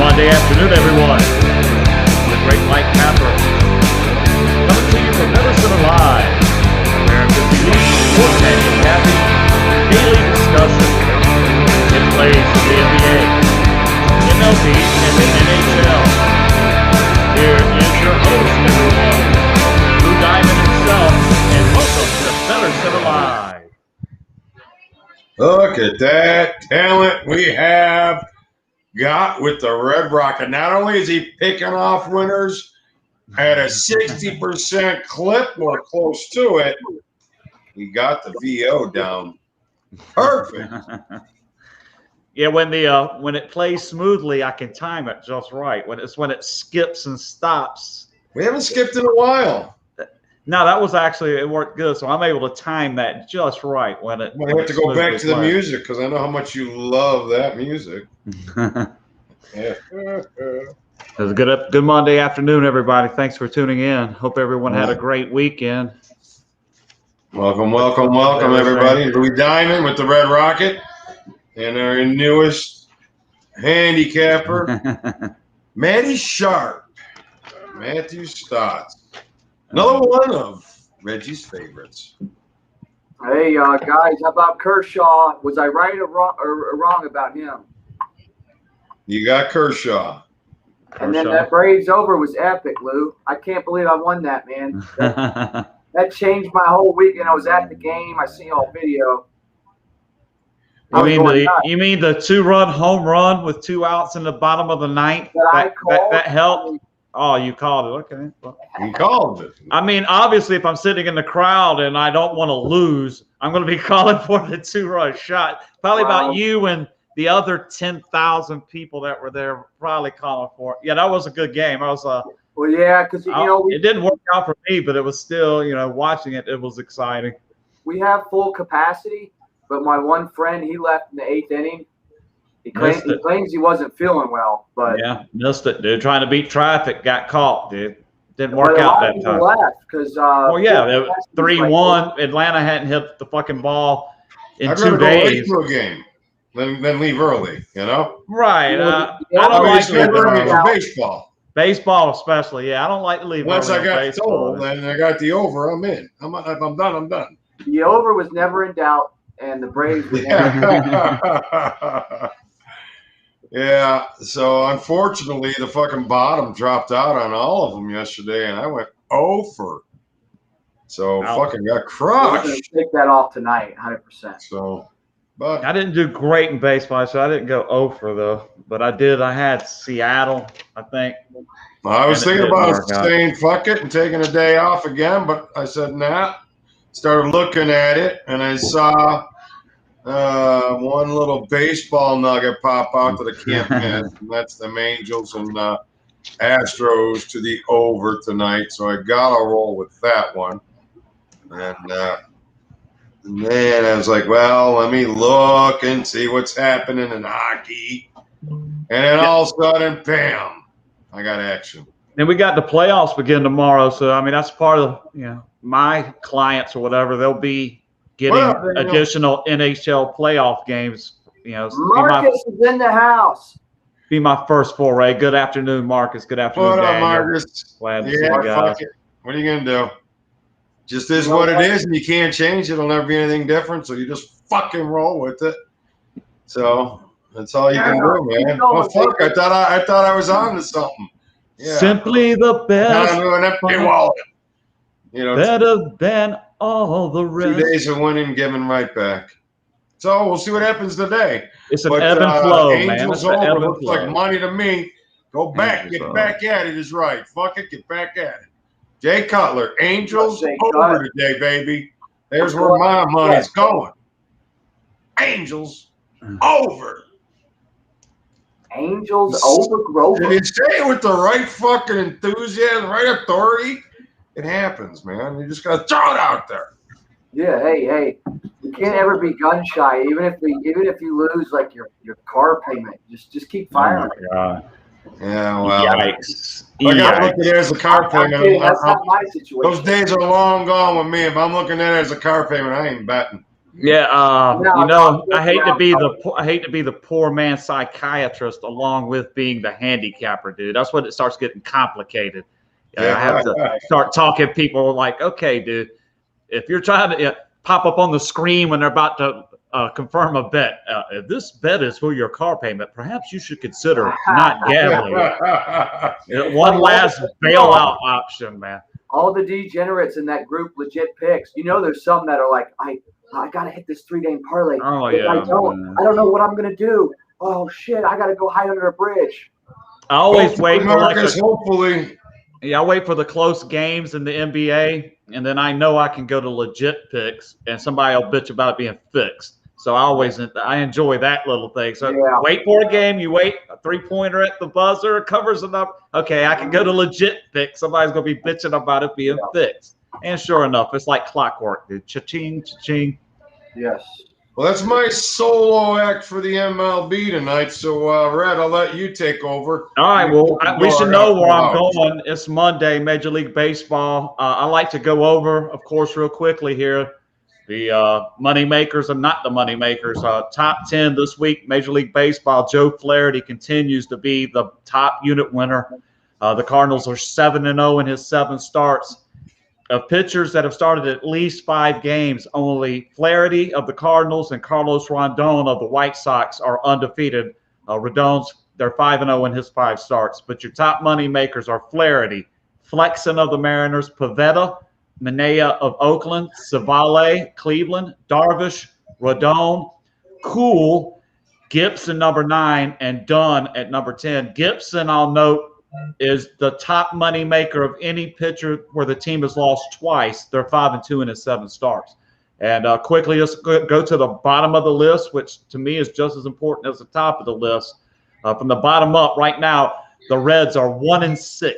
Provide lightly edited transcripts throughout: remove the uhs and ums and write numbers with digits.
Monday afternoon, everyone. The great Mike Capper coming to you from BettorCenter Live, where the unique bullpen is having daily discussion. It plays for the NBA, MLB, and the NHL. Here is your host, everyone, Lou Diamond himself, and welcome to BettorCenter Live. Look at that talent we have got with the Red Rocket. Not only is he picking off winners at a 60% clip or close to it, he got the VO down. Perfect. Yeah, when it plays smoothly, I can time it just right. When it skips and stops. We haven't skipped in a while. No, that was actually, it worked good. So I'm able to time that just right when it. I have to go back to the music because I know how much you love that music. It was a good Monday afternoon, everybody. Thanks for tuning in. Hope everyone had a great weekend. Welcome, everybody. Louie Diamond with the Red Rocket and our newest handicapper, Matty Sharp, Matthew Stotts. Another one of Reggie's favorites. Hey, guys, how about Kershaw? Was I right or wrong about him? You got Kershaw. And then that Braves over was epic, Lou. I can't believe I won that, man. That changed my whole weekend. I was at the game. I seen all video. You mean the 2-run home run with 2 outs in the bottom of the ninth? That helped? Oh, you called it. Okay. You called it. I mean, obviously, if I'm sitting in the crowd and I don't want to lose, I'm going to be calling for the 2-run shot. Probably about you and the other 10,000 people that were there probably calling for it. Yeah, that was a good game. I was well, yeah, because it didn't work out for me, but it was still, watching it, it was exciting. We have full capacity, but my one friend, he left in the 8th inning. He claims he wasn't feeling well, but yeah, missed it, dude. Trying to beat traffic, got caught, dude. Didn't work out that time. Left because 3-1. Atlanta hadn't hit the fucking ball in 2 days. Go late to a game, then leave early. Right. I don't like leaving baseball. Baseball especially, yeah. I don't like to leave. Once I got told, and I got the over, I'm in. If I'm done, I'm done. The over was never in doubt, and the Braves were never. Yeah, so unfortunately, the fucking bottom dropped out on all of them yesterday, and I went over. So fucking got crushed. We're gonna take that off tonight, 100%. So, but I didn't do great in baseball, so I didn't go over though. But I had Seattle, I think. I was thinking about saying fuck it and taking a day off again, but I said nah. Started looking at it, and I saw one little baseball nugget pop out that I can't miss, and that's them Angels and Astros to the over tonight. So I got to roll with that one. And then I was like, well, let me look and see what's happening in hockey. And then all of a sudden, bam, I got action. And we got the playoffs begin tomorrow. So, I mean, that's part of, my clients or whatever. They'll be getting additional NHL playoff games. Marcus is in the house. Be my first foray. Good afternoon, Marcus. Good afternoon, What up, Daniel. Marcus? Glad to see you guys. Fuck it. What are you gonna do? Just is what it is, and you can't change it. It'll never be anything different. So you just fucking roll with it. So that's all you can do, man. Oh fuck! I thought I was on to something. Yeah. Simply the best. An empty wallet. Better than all the rest. 2 days of winning, giving right back. So we'll see what happens today. It's an ebb and flow, Angels man. over looks like money to me. Go back, get back at it is right. Fuck it, get back at it. Jay Cutler, Angels over today, baby. There's where my money's going. Angels over. Angels over Grover. If you say it with the right fucking enthusiasm, right authority, it happens, man. You just gotta throw it out there. Yeah, hey, you can't ever be gun shy. Even if you lose like your car payment, just keep firing. Oh my God. Yeah, well, yikes. I got to look at it as a car payment. That's not my situation. Those days are long gone with me. If I'm looking at it as a car payment, I ain't betting. Yeah, No, I hate to be the poor man psychiatrist along with being the handicapper, dude. That's when it starts getting complicated. Yeah, I have to start talking to people like, okay, dude, if you're trying to pop up on the screen when they're about to confirm a bet, if this bet is for your car payment, perhaps you should consider not gambling. One last bailout option, man. All the degenerates in that group legit picks. There's some that are like, I gotta hit this 3-game parlay. Oh, if yeah, I don't know what I'm gonna do. Oh shit, I gotta go hide under a bridge. I always wait for hopefully. Yeah, I wait for the close games in the NBA, and then I know I can go to legit picks, and somebody will bitch about it being fixed. So I enjoy that little thing. So wait for a game, you wait, a 3-pointer at the buzzer, covers enough. Okay, I can go to legit picks. Somebody's going to be bitching about it being fixed. And sure enough, it's like clockwork, dude. Cha-ching, cha-ching. Yes. Well, that's my solo act for the MLB tonight. So, Red, I'll let you take over. All right. Well, we should know where I'm going. It's Monday, Major League Baseball. I like to go over, of course, real quickly here, the money makers and not the money makers. Top 10 this week, Major League Baseball. Joe Flaherty continues to be the top unit winner. The Cardinals are 7-0 in his 7 starts. Of pitchers that have started at least 5 games, only Flaherty of the Cardinals and Carlos Rondon of the White Sox are undefeated. Rondon's, they're 5-0 in his 5 starts. But your top money makers are Flaherty, Flexen of the Mariners, Pivetta, Manaea of Oakland, Savale, Cleveland, Darvish, Rodon, Cool, Gibson number 9, and Dunn at number 10. Gibson, I'll note, is the top money maker of any pitcher where the team has lost twice. They're 5-2 in his 7 starts. And quickly, let's go to the bottom of the list, which to me is just as important as the top of the list. From the bottom up, right now, the Reds are 1-6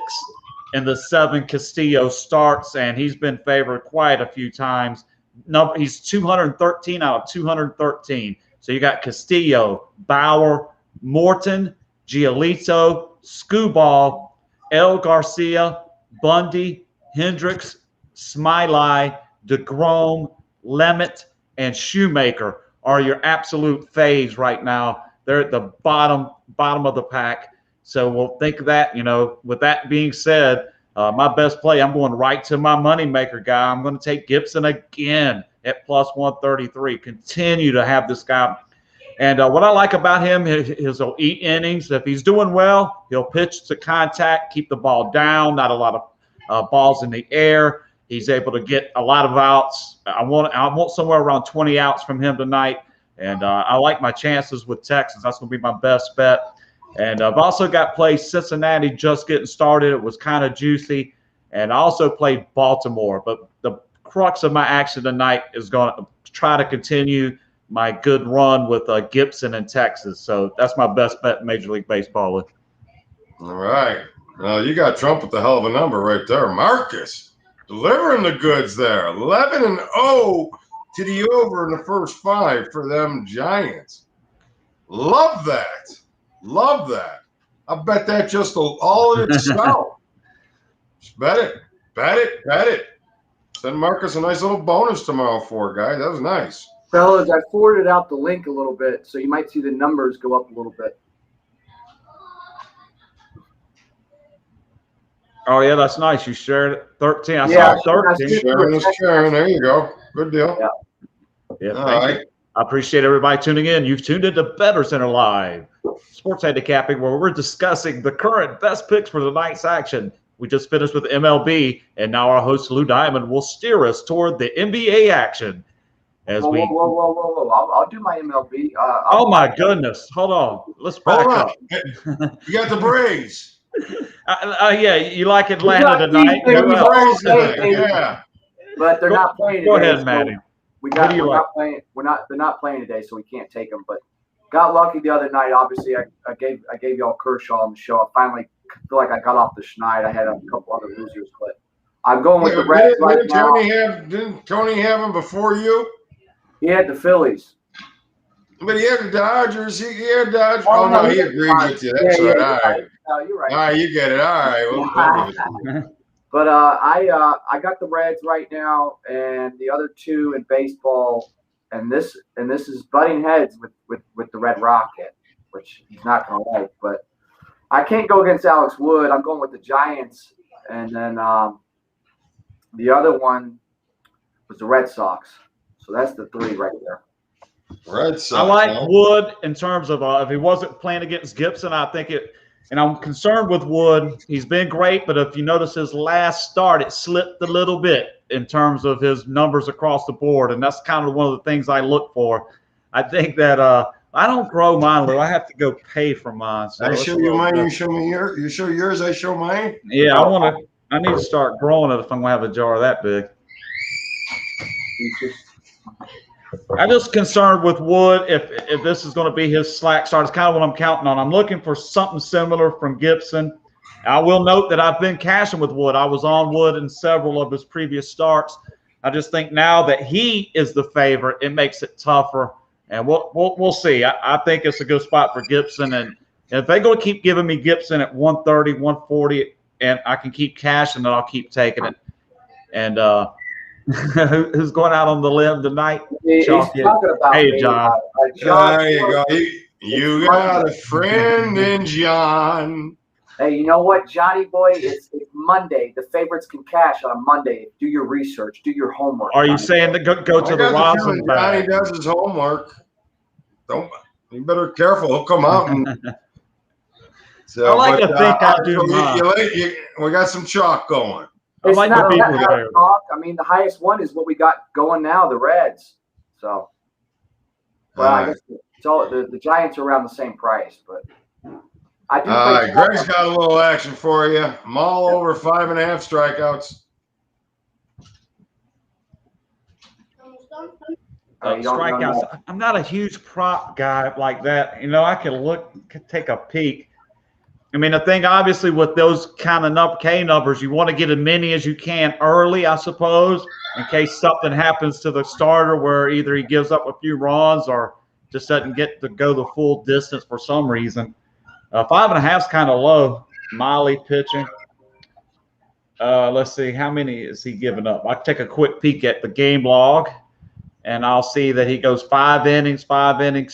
in the 7 Castillo starts, and he's been favored quite a few times. He's 213 out of 213. So you got Castillo, Bauer, Morton, Giolito, Skubal, El Garcia, Bundy, Hendricks, Smiley, DeGrom, Lemet, and Shoemaker are your absolute faves right now. They're at the bottom of the pack. So we'll think of that. With that being said, my best play, I'm going right to my moneymaker guy. I'm going to take Gibson again at plus 133. Continue to have this guy. And what I like about him is he'll eat innings. If he's doing well, he'll pitch to contact, keep the ball down, not a lot of balls in the air. He's able to get a lot of outs. I want somewhere around 20 outs from him tonight. And I like my chances with Texas. That's going to be my best bet. And I've also got played Cincinnati just getting started. It was kind of juicy. And I also played Baltimore. But the crux of my action tonight is going to try to continue my good run with Gibson in Texas. So that's my best bet in Major League Baseball with. All right. Well, you got Trump with the hell of a number right there. Marcus delivering the goods there. 11-0 to the over in the first 5 for them Giants. Love that. Love that. I bet that just all in itself. Just bet it. Bet it. Bet it. Send Marcus a nice little bonus tomorrow for it, guys. That was nice. Fellas, I forwarded out the link a little bit, so you might see the numbers go up a little bit. Oh, yeah, that's nice. You shared it. 13. I saw 13. Sharing. There you go. Good deal. Yeah. All right. I appreciate everybody tuning in. You've tuned into BettorCenter Live, sports handicapping, where we're discussing the current best picks for tonight's action. We just finished with MLB, and now our host, Lou Diamond, will steer us toward the NBA action. Whoa. I'll do my MLB. Oh, my goodness. Hold on. Let's back up. You got the Braves. Yeah, you like Atlanta tonight? Yeah. But they're not playing today. Go ahead, Maddie. They're not playing today, so we can't take them. But got lucky the other night. Obviously, I gave y'all Kershaw on the show. I finally feel like I got off the schneid. I had a couple other losers, but I'm going with the Reds right now. Didn't Tony have them before you? He had the Phillies. But he had the Dodgers. He had Dodgers. Oh, no, he agreed with you. That's right. All right. No, you're right. All right, you get it. All right. We'll But I got the Reds right now, and the other 2 in baseball, and this is butting heads with the Red Rocket, which he's not going to like. But I can't go against Alex Wood. I'm going with the Giants, and then the other one was the Red Sox. So that's the three right there. Red Sox. I like Wood in terms of if he wasn't playing against Gibson, I think it. And I'm concerned with Wood. He's been great, but if you notice his last start, it slipped a little bit in terms of his numbers across the board, and that's kind of one of the things I look for. I think that I don't grow mine, Lou. I have to go pay for mine. So I show you mine. You show me yours. You show yours. I show mine. Yeah, I need to start growing it if I'm gonna have a jar that big. I'm just concerned with Wood if this is going to be his slack start. It's kind of what I'm counting on. I'm looking for something similar from Gibson. I will note that I've been cashing with Wood. I was on Wood in several of his previous starts. I just think now that he is the favorite, it makes it tougher. And we'll see. I think it's a good spot for Gibson. And if they're going to keep giving me Gibson at 130, 140, and I can keep cashing it, I'll keep taking it. And who's going out on the limb tonight? He's talking about hey, John. John. There you go. You got a friend in John. Hey, you know what, Johnny boy? It's Monday. The favorites can cash on a Monday. Do your research. Do your homework. Are you saying to go to the rosin bag? Johnny does his homework. You better be careful. He'll come out and. So, I like to think I do. We got some chalk going. It's like not the people there. Talk. I mean, the highest one is what we got going now, the Reds. So, well, I guess it's all the Giants are around the same price, but I do. All right, Greg's got a little action for you. I'm all over 5.5 strikeouts. Strikeouts. I'm not a huge prop guy like that. You know, I could take a peek. I mean, the thing obviously with those kind of K numbers, you want to get as many as you can early, I suppose, in case something happens to the starter where either he gives up a few runs or just doesn't get to go the full distance for some reason. 5.5 is kind of low. Miley pitching. Let's see, how many is he giving up? I'll take a quick peek at the game log, and I'll see that he goes 5 innings,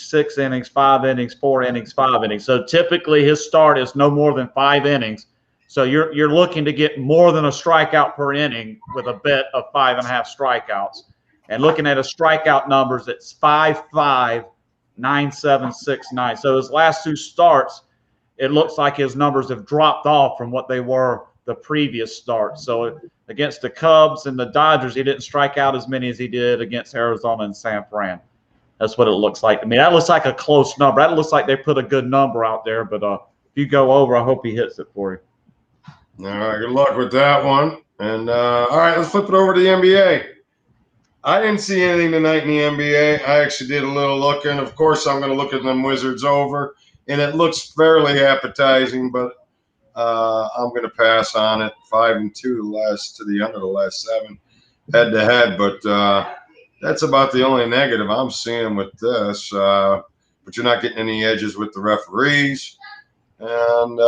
6 innings, 5 innings, 4 innings, 5 innings. So typically his start is no more than 5 innings. So you're looking to get more than a strikeout per inning with a bet of 5.5 strikeouts. And looking at his strikeout numbers, it's 5.5, 9.7, 6.9. So his last 2 starts, it looks like his numbers have dropped off from what they were the previous start. So against the Cubs and the Dodgers, he didn't strike out as many as he did against Arizona and San Fran. That's what it looks like to me. That looks like a close number. That looks like they put a good number out there. But if you go over, I hope he hits it for you. All right, good luck with that one. And all right, let's flip it over to the NBA. I didn't see anything tonight in the NBA. I actually did a little looking. Of course, I'm going to look at them Wizards over, and it looks fairly appetizing, but I'm going to pass on it. 5-2 to the end of the last 7 head-to-head, but that's about the only negative I'm seeing with this. But you're not getting any edges with the referees, and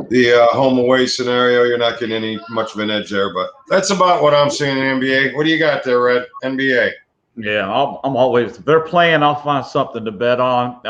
the home-away scenario, you're not getting any much of an edge there. But that's about what I'm seeing in the NBA. What do you got there, Red? NBA. Yeah, I'm always. If they're playing, I'll find something to bet on.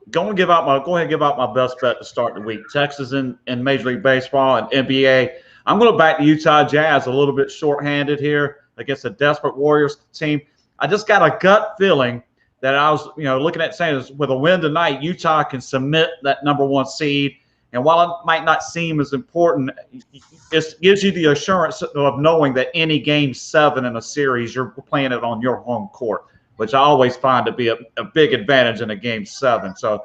Go ahead and give out my best bet to start the week. Texas in Major League Baseball and NBA. I'm going to back the Utah Jazz a little bit shorthanded here against a desperate Warriors team. I just got a gut feeling that I was, looking at saying with a win tonight, Utah can submit that #1 seed. And while it might not seem as important, it gives you the assurance of knowing that any game 7 in a series, you're playing it on your home court, which I always find to be a big advantage in a game 7. So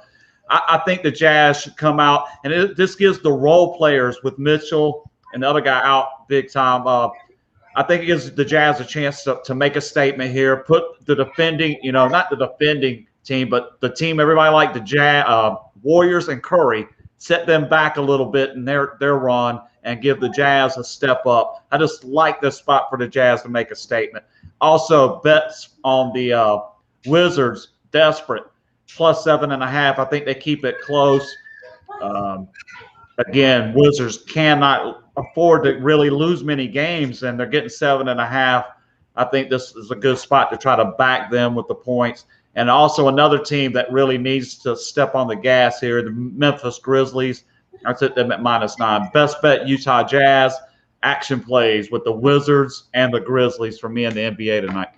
I think the Jazz should come out, and this gives the role players with Mitchell and the other guy out big time. I think it gives the Jazz a chance to make a statement here, put the defending, not the defending team, but the team everybody like the Jazz, Warriors and Curry, set them back a little bit in their run and give the Jazz a step up. I just like this spot for the Jazz to make a statement. Also, bets on the Wizards, desperate, +7.5. I think they keep it close. Again, Wizards cannot afford to really lose many games, and they're getting 7.5. I think this is a good spot to try to back them with the points. And also another team that really needs to step on the gas here, the Memphis Grizzlies. I took them at -9. Best bet, Utah Jazz. Action plays with the Wizards and the Grizzlies for me in the NBA tonight.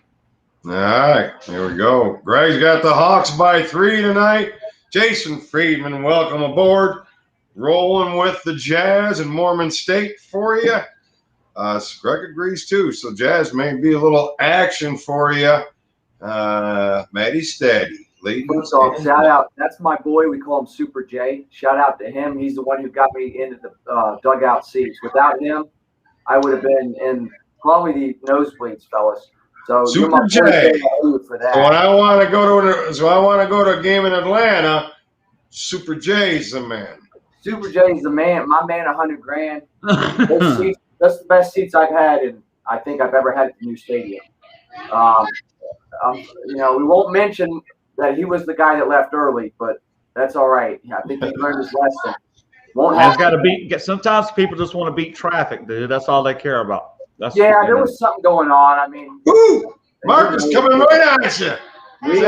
All right, here we go. Greg's got the Hawks by 3 tonight. Jason Friedman, welcome aboard. Rolling with the Jazz and Mormon State for you. Greg agrees too, so Jazz may be a little action for you. Matty Steady. First off, shout out. That's my boy. We call him Super J. Shout out to him. He's the one who got me into the dugout seats. Without him, I would have been in probably the nosebleeds, fellas. So Super J. For that. So when I want to go to a game in Atlanta, Super J's the man. Super J's the man. My man, $100,000. That's the best seats I've had, and I think I've ever had at the new stadium. We won't mention that he was the guy that left early, but that's all right. I think he learned his lesson. Sometimes people just want to beat traffic, dude. That's all they care about. There was something going on. I mean, ooh, Marcus coming right at you. Bing,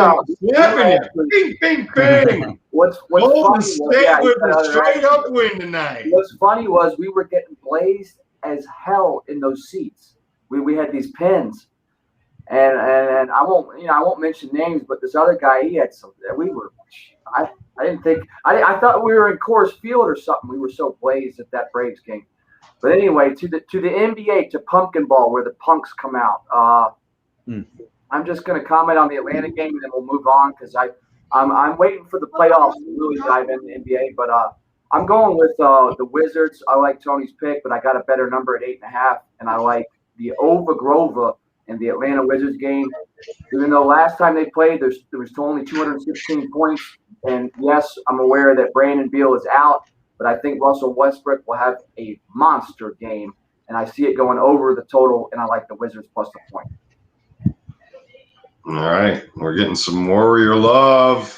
bing, bing. What's Golden State with a straight up win tonight. What's funny was we were getting blazed as hell in those seats. We had these pins, and I won't mention names, but this other guy, he had some. I didn't think I thought we were in Coors Field or something. We were so blazed at that Braves game. But anyway, to the NBA, to Pumpkin Ball, where the punks come out. I'm just going to comment on the Atlanta game, and then we'll move on because I'm waiting for the playoffs to really dive into the NBA. But I'm going with the Wizards. I like Tony's pick, but I got a better number at 8.5, and I like the over Grova in the Atlanta Wizards game. Even though last time they played, there was only 216 points, and yes, I'm aware that Brandon Beal is out, but I think Russell Westbrook will have a monster game, and I see it going over the total, and I like the Wizards plus the point. All right, we're getting some Warrior love.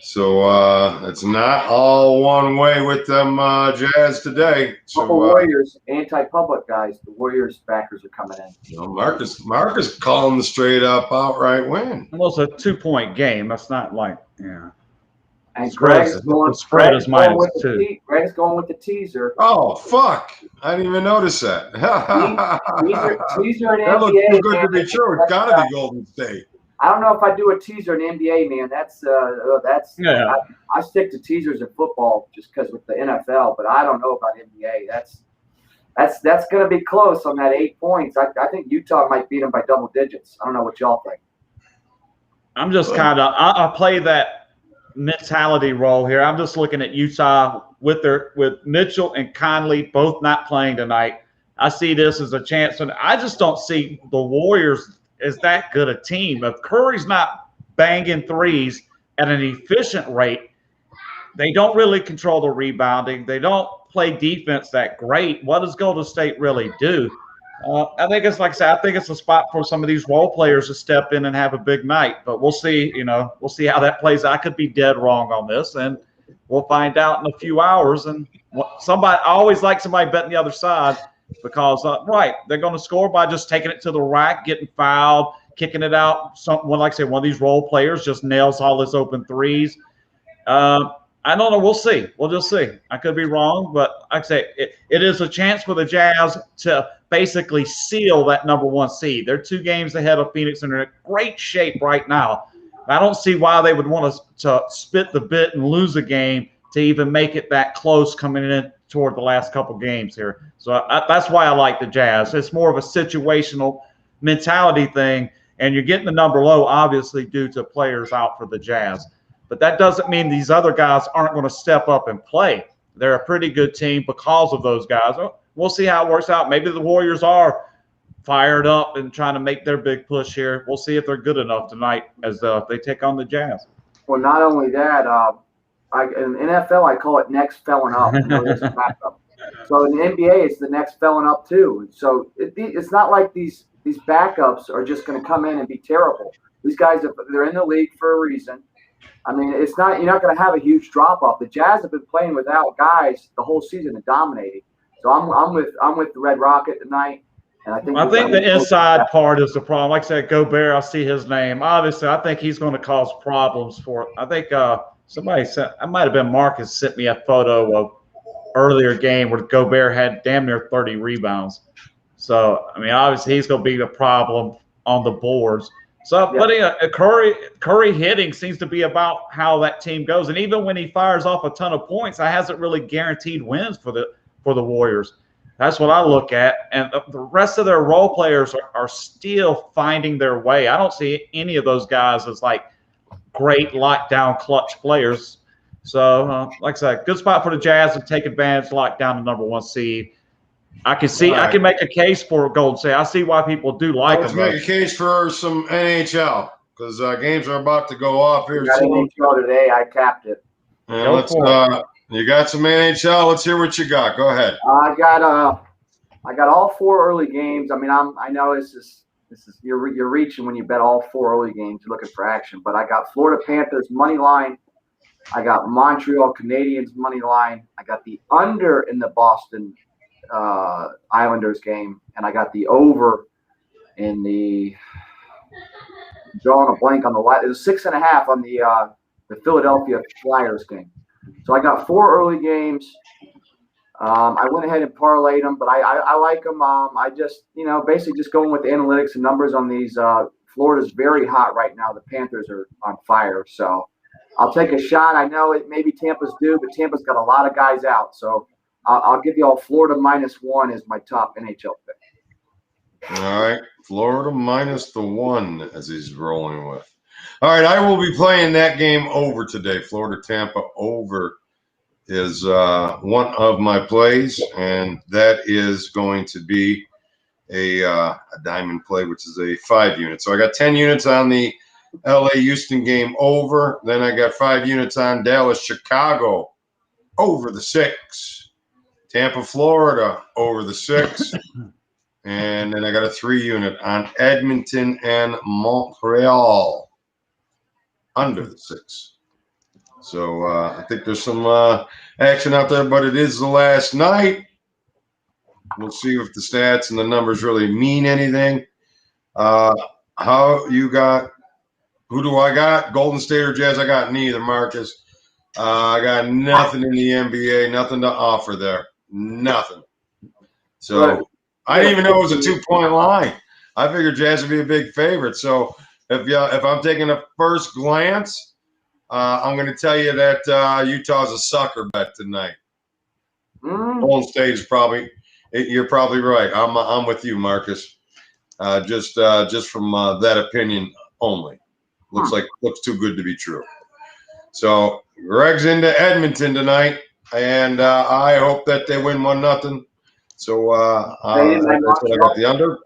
So it's not all one way with them Jazz today. So Warriors, anti-public guys. The Warriors backers are coming in. Marcus calling the straight up outright win. Well, it's a 2-point game. That's not like And Greg's going -2. Greg's going with the teaser. Oh fuck! I didn't even notice that. Teaser in that NBA. looks too good to be true. It's gotta be Golden State. I don't know if I do a teaser in NBA, man. That's I stick to teasers in football just because with the NFL, but I don't know about NBA. That's going to be close on that 8 points. I think Utah might beat them by double digits. I don't know what y'all think. I'm just I play that mentality role here. I'm just looking at Utah with Mitchell and Conley both not playing tonight. I see this as a chance, and I just don't see the Warriors as that good a team. If Curry's not banging threes at an efficient rate, they don't really control the rebounding. They don't play defense that great. What does Golden State really do? I think it's like I said, I think it's a spot for some of these role players to step in and have a big night. But we'll see, we'll see how that plays. I could be dead wrong on this, and we'll find out in a few hours. And I always like somebody betting the other side because, they're going to score by just taking it to the rack, getting fouled, kicking it out. One of these role players just nails all his open threes. I don't know. We'll see. We'll just see. I could be wrong, but like I say, it is a chance for the Jazz to basically seal that number 1 seed. They're 2 games ahead of Phoenix, and they're in great shape right now. I don't see why they would want to spit the bit and lose a game to even make it that close coming in toward the last couple games here. So that's why I like the Jazz. It's more of a situational mentality thing, and you're getting the number low, obviously, due to players out for the Jazz. But that doesn't mean these other guys aren't going to step up and play. They're a pretty good team because of those guys. We'll see how it works out. Maybe the Warriors are fired up and trying to make their big push here. We'll see if they're good enough tonight as they take on the Jazz. Well, not only that, in NFL, I call it next felon up. So in the NBA, it's the next felon up too. So it's not like these backups are just going to come in and be terrible. These guys, they're in the league for a reason. I mean, you're not going to have a huge drop off. The Jazz have been playing without guys the whole season and dominating. So I'm with the Red Rocket tonight, and I think the inside part is the problem. Like I said, Gobert, I see his name. Obviously, I think he's going to cause problems for. I think somebody sent. I might have been Marcus sent me a photo of earlier game where Gobert had damn near 30 rebounds. So I mean, obviously he's going to be a problem on the boards. So putting a Curry hitting seems to be about how that team goes. And even when he fires off a ton of points, that hasn't really guaranteed wins for the Warriors. That's what I look at. And the rest of their role players are still finding their way. I don't see any of those guys as like great lockdown clutch players. So, like I said, good spot for the Jazz to take advantage, lock down the number 1 seed. I can make a case for Golden State. I see why people do like them. Let's make a case for some NHL because games are about to go off here. NHL today. I capped it. Yeah, you got some NHL. Let's hear what you got. Go ahead. I got all 4 early games. I mean, I know this is you're reaching when you bet all 4 early games. You're looking for action, but I got Florida Panthers money line. I got Montreal Canadiens money line. I got the under in the Boston Islanders game, and I got the over in the drawing a blank on the it was 6.5 on the Philadelphia Flyers game. So I got 4 early games. I went ahead and parlayed them, but I like them. I just basically just going with the analytics and numbers on these. Florida's very hot right now. The Panthers are on fire, so I'll take a shot. I know it maybe Tampa's due, but Tampa's got a lot of guys out, so I'll give you all Florida -1 as my top NHL pick. All right, Florida -1 as he's rolling with. All right, I will be playing that game over today. Florida Tampa over is one of my plays, and that is going to be a diamond play, which is a 5 unit. So I got 10 units on the LA Houston game over. Then I got 5 units on Dallas Chicago over the 6. Tampa, Florida, over the 6. And then I got a 3 unit on Edmonton and Montreal, under the 6. So I think there's some action out there, but it is the last night. We'll see if the stats and the numbers really mean anything. How you got? Who do I got? Golden State or Jazz? I got neither, Marcus. I got nothing in the NBA, nothing to offer there. Nothing. So I didn't even know it was a 2-point line. I figured Jazz would be a big favorite. So if I'm taking a first glance, I'm going to tell you that Utah's a sucker bet tonight. Golden State is probably. You're probably right. I'm with you, Marcus. Just from that opinion only. Looks too good to be true. So Greg's into Edmonton tonight. And I hope that they win 1-0. So I got the under.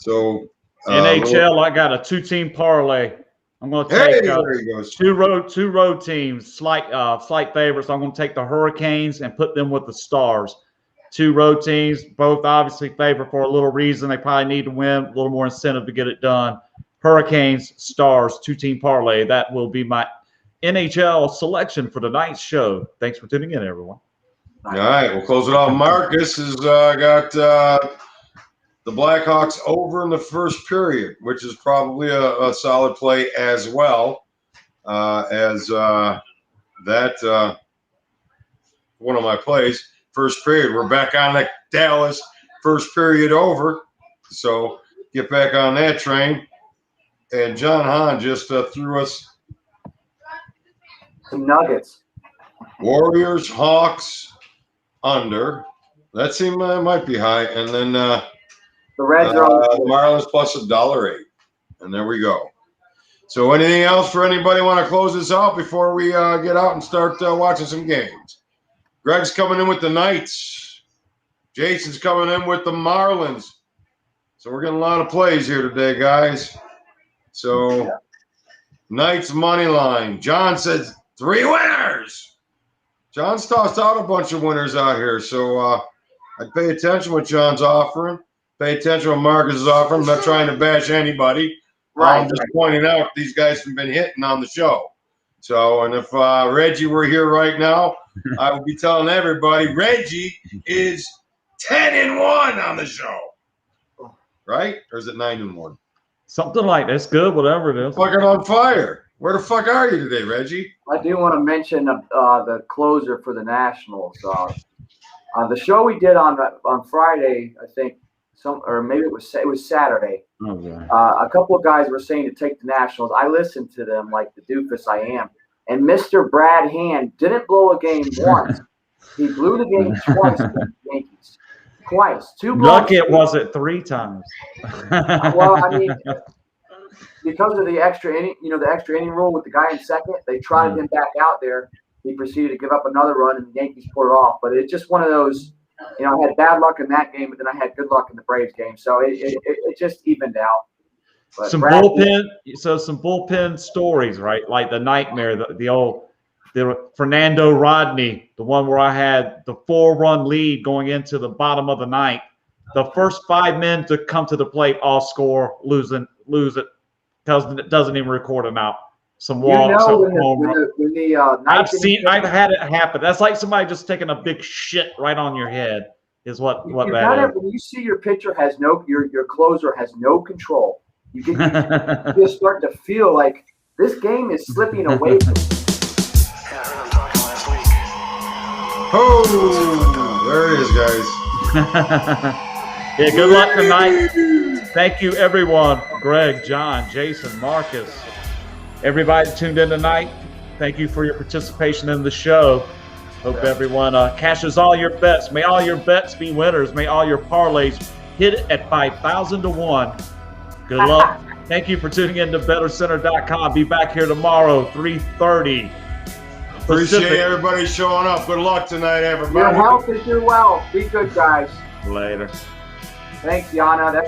So NHL, I got a 2-team parlay. I'm going to take two road teams, slight favorites. I'm going to take the Hurricanes and put them with the Stars. 2 road teams, both obviously favored for a little reason. They probably need to win, a little more incentive to get it done. Hurricanes, Stars, 2-team parlay. That will be my NHL selection for tonight's show. Thanks for tuning in, everyone. All right, we'll close it off. Marcus has got the Blackhawks over in the first period, which is probably a solid play as well as that one of my plays. First period, we're back on the Dallas first period over. So get back on that train. And John Hahn just threw us some nuggets. Warriors, Hawks, under. That seemed might be high. And then the Reds are on the Marlins plus $1.08. And there we go. So anything else for anybody want to close this out before we get out and start watching some games? Greg's coming in with the Knights. Jason's coming in with the Marlins. So we're getting a lot of plays here today, guys. So Knights money line. John says 3 winners. John's tossed out a bunch of winners out here. So I'd pay attention what John's offering. Pay attention what Marcus is offering. I'm not trying to bash anybody. Right. I'm just pointing out these guys have been hitting on the show. So, and if Reggie were here right now, I will be telling everybody Reggie is 10-1 on the show. Right? Or is it 9-1? Something like that's good, whatever it is. Fucking on fire. Where the fuck are you today, Reggie? I do want to mention the closer for the Nationals. The show we did on Friday, I think, or maybe it was Saturday. Oh, yeah. A couple of guys were saying to take the Nationals. I listened to them like the doofus I am. And Mr. Brad Hand didn't blow a game once. He blew the game twice with the Yankees. Twice. 2 blowouts. Lucky it wasn't 3 times. Well, I mean, because of the extra inning, the extra inning rule with the guy in second, they trotted him back out there. He proceeded to give up another run, and the Yankees pulled it off. But it's just one of those, I had bad luck in that game, but then I had good luck in the Braves game. So it just evened out. But some bullpen stories, right? Like the nightmare, the Fernando Rodney, the one where I had the 4-run lead going into the bottom of the ninth. The first 5 men to come to the plate all score, lose it, doesn't even record them out. Some walks, I've had it happen. That's like somebody just taking a big shit right on your head. Is what that is. When you see your pitcher your closer has no control. You just start to feel like this game is slipping away from you. Oh, there it is, guys. Yeah, good luck tonight. Thank you, everyone. Greg, John, Jason, Marcus, everybody tuned in tonight. Thank you for your participation in the show. Hope everyone cashes all your bets. May all your bets be winners. May all your parlays hit it at 5,000 to 1. Good luck. Thank you for tuning in to BettorCenter.com. Be back here tomorrow, 3:30. Appreciate everybody showing up. Good luck tonight, everybody. Your health is your wealth. Be good, guys. Later. Thanks, Yana.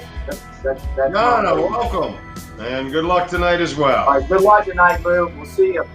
That's Yana, welcome. And good luck tonight as well. All right, good luck tonight, Lou. We'll see you.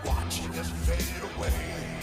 Watching it fade away.